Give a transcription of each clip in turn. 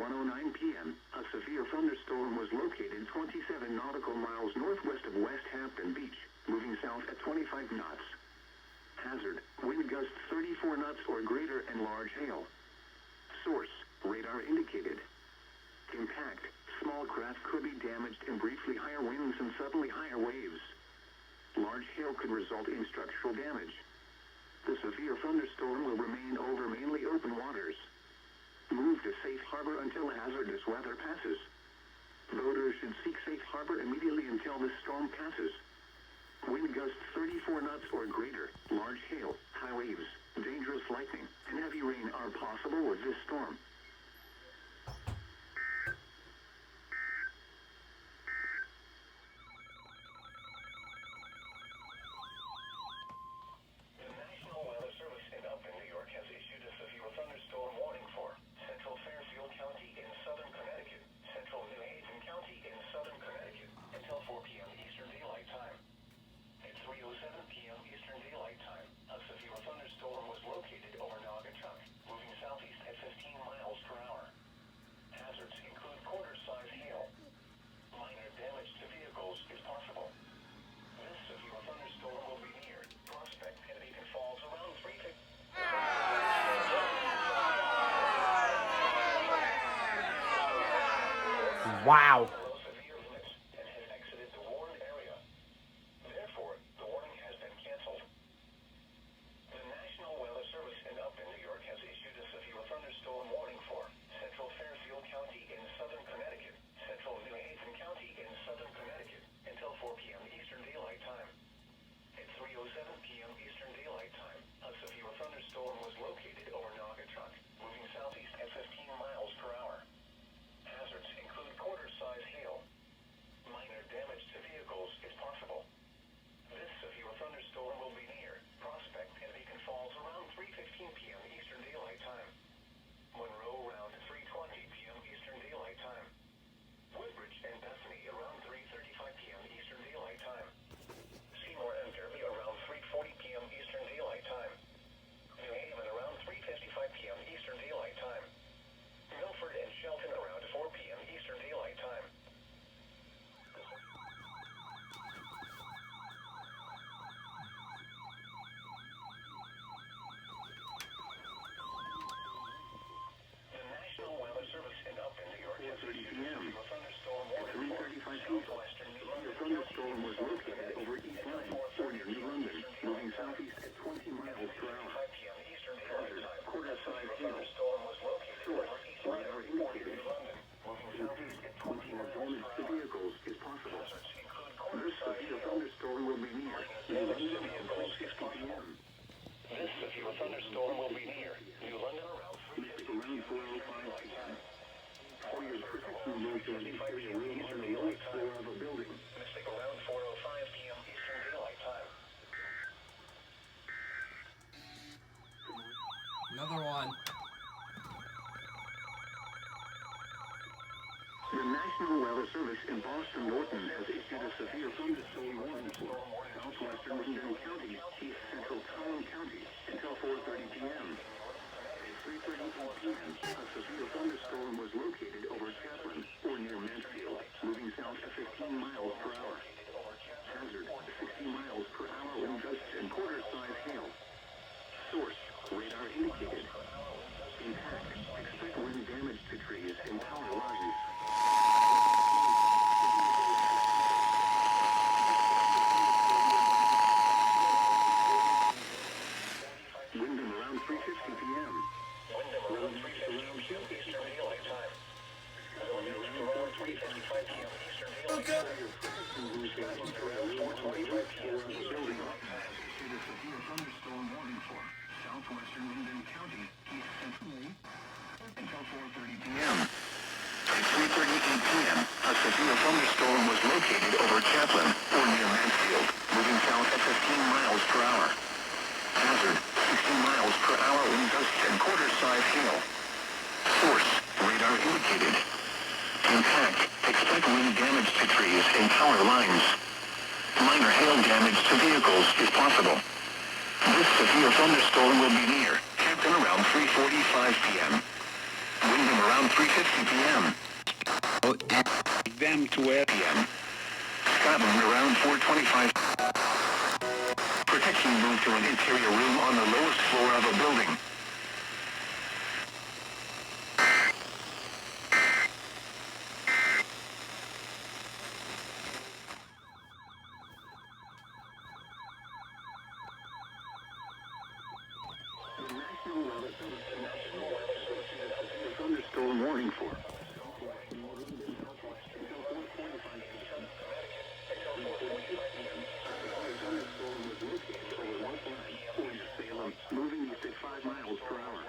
1:09 p.m., a severe thunderstorm was located 27 nautical miles northwest of West Hampton Beach, moving south at 25 knots. Hazard, wind gusts 34 knots or greater and large hail. Source, radar indicated. Impact, small craft could be damaged in briefly higher winds and suddenly higher waves. Large hail could result in structural damage. The severe thunderstorm will remain over mainly open waters. Move to safe harbor until hazardous weather passes. Boaters should seek safe harbor immediately until this storm passes. Wind gusts 34 knots or greater, large hail, high waves, dangerous lightning, and heavy rain are possible with this storm. The National Weather Service in Upton, New York has issued a severe thunderstorm warning for Central Fairfield County in southern Connecticut, Central New Haven County in southern Connecticut, until 4 p.m. Eastern Daylight Time. At 3:07 p.m. Eastern Daylight Time, a severe thunderstorm was located over Naugatuck, moving southeast at 15 miles per hour. Hazards include quarter-size hail. Minor damage to vehicles is possible. This severe thunderstorm will be near Prospect and Beacon Falls around 3:50. Wow. Below severe limits and has exited the warned area. Therefore, the warning has been canceled. The National Weather Service in Upton, New York has issued a severe thunderstorm warning for Central Fairfield County in southern Connecticut, Central New Haven County in southern Connecticut, until 4 p.m. Eastern Daylight Time. At 3:07 p.m. Eastern Daylight Time, a severe thunderstorm was located over Naugatuck, moving southeast at 15 miles per hour. Hazards include quarter-size hail. Minor damage to vehicles is possible. This severe thunderstorm will be near Prospect and Beacon Falls around 3:15 p.m. Eastern Daylight Time. Monroe around 3:20 p.m. Eastern Daylight Time. Woodbridge and Bethany around 3:35 p.m. Eastern Daylight Time. Seymour and Derby around 3:40 p.m. Eastern Daylight Time. New Haven around 3:55 p.m. Eastern Daylight Time. Milford and Shelton around 4 p.m. Eastern Daylight Time. The National Weather Service in Upton, New York has issued a thunderstorm warning for southwestern New London. The thunderstorm was located over East Line, or near New London, moving southeast at 20 miles per hour. Hazard, quarter-size hail. Source, radar indicated. Impact, 20 more damage to vehicles is possible. This severe thunderstorm will be near New London around 3:50 p.m. This severe thunderstorm will be near New London around 4:05 p.m. For your protection, those in the area room on the lowest floor of a building. Mystic around 4:05 p.m. Eastern Daylight Time. Another one. The National Weather Service in Boston Norton has issued a severe thunderstorm warning for southwestern Windham County, east central Collin County, until 4:30 p.m. At 3:38 p.m., a severe thunderstorm was located over Chaplin, or near Mansfield, moving south at 15 miles per hour. Hazard, 60 miles per hour wind gusts and quarter-size hail. Source, radar indicated. Impact, expect wind damage to trees and power lines. Windham around 3:50 p.m. Windham around 3:50 p.m. Eastern Daylight Time. Around 3:55 p.m. Eastern Daylight Time. Around 4:25 p.m. Eastern Daylight Time. Issued a severe thunderstorm warning for southwestern Windham County, east centrally, until 4:30 p.m. At 3:38 p.m., a severe thunderstorm was located over Chaplin, or near Mansfield, moving south at 15 miles per hour. Hazard, 60 miles per hour wind gusts and quarter-size hail. Source, radar indicated. Impact, expect wind damage to trees and power lines. Minor hail damage to vehicles is possible. This severe thunderstorm will be near Hampton around 3:45 p.m. Windham around around 3:50 p.m. Them to where? p.m. Scotland around 4:25. Protection moved to an interior room on the lowest floor of a building. Thunderstorm warning for. Moving east at 5 miles per hour.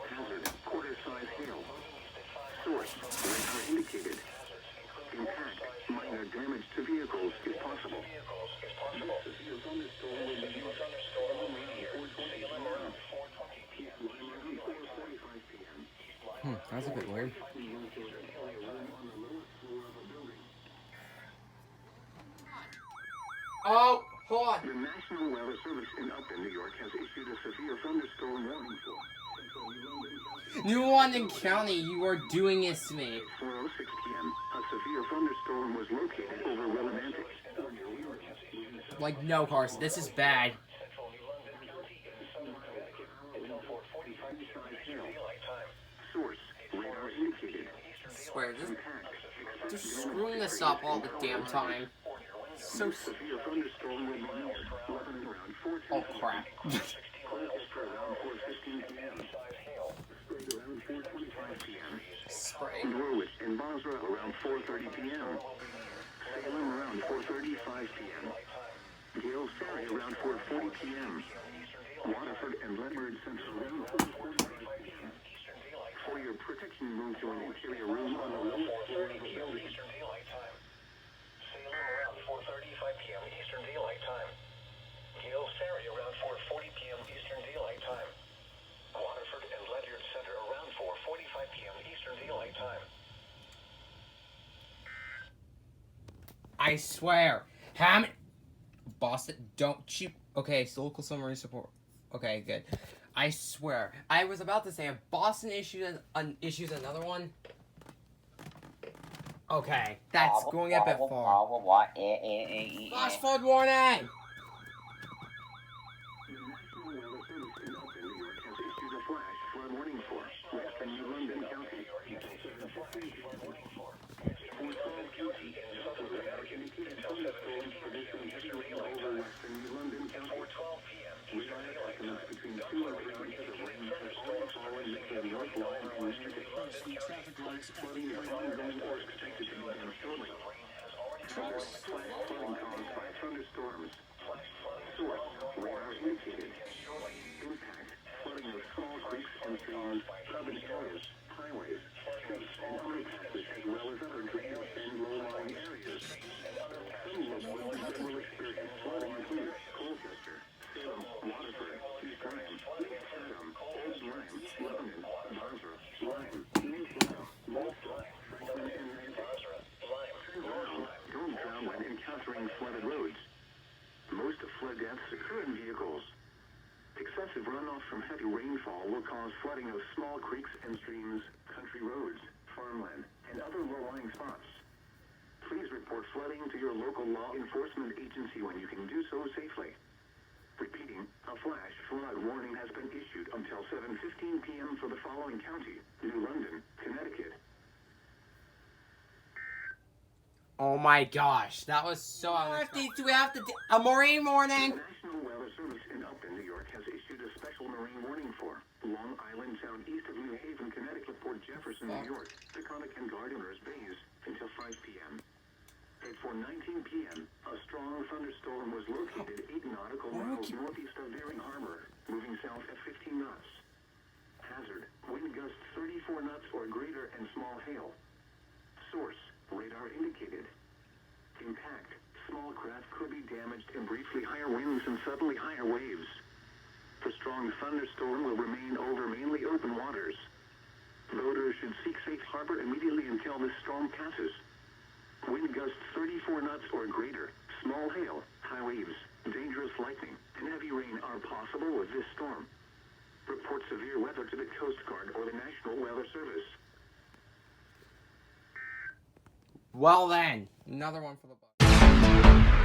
Hazard, quarter-size hail. Source, radar indicated. Impact, minor damage to vehicles if possible. Severe thunderstorm will be around 4:45 p.m. That's a bit weird. Oh, hold on. The National Weather Service in Upton, New York, has issued a severe thunderstorm warning for New London County, you are doing this to me. 4:06 p.m. A severe thunderstorm was located over Willimantic. Like, no, Carson, this is bad. Source, radar indicated. I swear, they're screwing this up all the damn time. So Severe thunderstorm will be near Lebanon around 4:10 oh crap. Colchester around 4:15 p.m. Sprague around 4:25 p.m. Spray. Norwich and Basra around 4:30 p.m. Salem around 4:35 p.m. Gales Ferry around 4:40 p.m. Waterford and Ledyard Central around 4:45 p.m. For your protection, move to an interior room on the lowest floor of the building. Salem around 4:35 p.m. Eastern Daylight Time. Gales Ferry around 4:40 p.m. Eastern Daylight Time. Waterford and Ledyard Center around 4:45 p.m. Eastern Daylight Time. I swear. How many... Boston, don't you... Okay, so local submarine support. Okay, good. I swear. I was about to say, if Boston issues another one... Okay, that's going a bit far. Flash flood warning! The National Weather Service in Upton, New York, has issued a flash flood warning for western New London County. For 12 counties, radar indicated thunderstorms producing heavy rain over western New London County. Radar estimates between 2 and 3 inches of rain per storm following the north line and yesterday. Flooding is ongoing or expected to begin shortly. Flash flooding caused by thunderstorms. Source, radar indicated. Impact, flooding of small creeks and streams, urban areas, highways, streets, and underpasses, as well as other drainage and low-lying areas. Some local areas will experience flooding include Colchester, Salem, Waterford, East Lyme, Chatham, Old Lyme, Lebanon, Basra, Lyme, East Lyme, Walsall, Franklin, and Manchester. Don't drown when encountering flooded roads. Most flood deaths occur in vehicles. Excessive runoff from heavy rainfall will cause flooding of small creeks and streams, country roads, farmland, and other low-lying spots. Please report flooding to your local law enforcement agency when you can do so safely. Repeating, a flash flood warning has been issued until 7:15 p.m. for the following county: New London, Connecticut. Oh my gosh, that was so unexpected. Do we have to do a marine warning? The National Weather Service in Upton, New York, has issued a special marine warning for Long Island Sound east of New Haven, Connecticut, Port Jefferson, New York, Taconic and Gardeners Bays until 5 p.m. At 4:19 p.m., a strong thunderstorm was located 8 nautical miles northeast of Bering Harbor, moving south at 15 knots. Hazard, wind gusts 34 knots or greater and small hail. Source, radar indicated. Impact, small craft could be damaged in briefly higher winds and suddenly higher waves. The strong thunderstorm will remain over mainly open waters. Boaters should seek safe harbor immediately until this storm passes. Wind gusts 34 knots or greater, small hail, high waves, dangerous lightning, and heavy rain are possible with this storm. Report severe weather to the Coast Guard or the National Weather Service. Well then, another one for the book.